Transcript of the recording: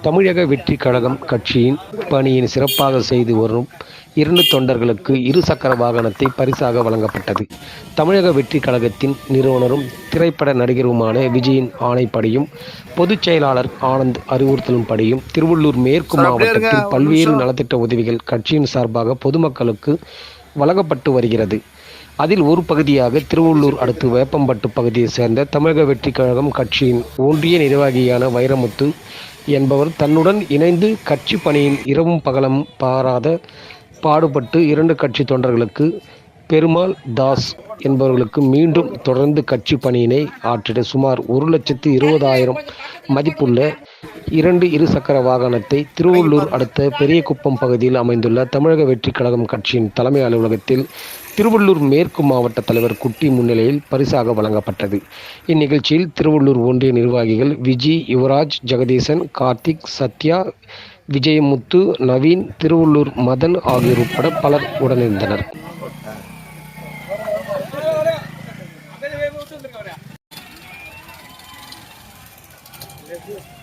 தமிழக வெற்றி கழகம் கட்சியின் பணியின் சிறப்பாக செய்து வரும் 2 தொண்டர்களுக்கு 2 சக்கர வாகனத்தை பரிசாக வழங்கப்பட்டது. தமிழக வெற்றி கழகத்தின் நிறுவனரும் திரைப்பட நடிகருமான விஜயின் ஆணைப்படியும் பொதுச் செயலாளர் ஆனந்த் அறிவுறுத்தலின்படியும் திருவள்ளூர் மேற்கு மாவட்டத்தில் பல்வேறு நலத்திட்ட உதவிகள் கட்சியின் சார்பாக பொதுமக்களுக்கு வழங்கப்பட்டு வருகிறது. அதில் ஒரு பகுதியாக திருவள்ளூர் அடுத்து வேப்பம்பட்டு பகுதியைச் சேர்ந்த தமிழக வெற்றி கழகம் கட்சியின் ஒன்றிய நிர்வாகியான வைரமுத்து என்பவர் தன்னுடன் இணைந்து கட்சி பணியின் இரவும் பகலும் பாடுபட்டு 2 கட்சி தொண்டர்களுக்கு பெருமாள் தாஸ் என்பவர்களுக்கு மீண்டும் தொடர்ந்து கட்சி பணியினை ஆற்றிட சுமார் 1,20,000 மதிப்புள்ள 2 இருசக்கர வாகனத்தை திருவள்ளூர் அடுத்த பெரியகுப்பம் பகுதியில் அமைந்துள்ள தமிழக வெற்றி கழகம் கட்சியின் தலைமை அலுவலகத்தில் திருவள்ளூர் மேற்கு மாவட்ட தலைவர் குட்டி முன்னிலையில் பரிசாக வழங்கப்பட்டது. இந்நிகழ்ச்சியில் திருவள்ளூர் ஒன்றிய நிர்வாகிகள் விஜி, யுவராஜ், ஜெகதீசன், கார்த்திக், சத்யா, விஜயமுத்து, நவீன், திருவள்ளூர் மதன் ஆகியோர் உட்பட பலர் உடனிருந்தனர். Let's go.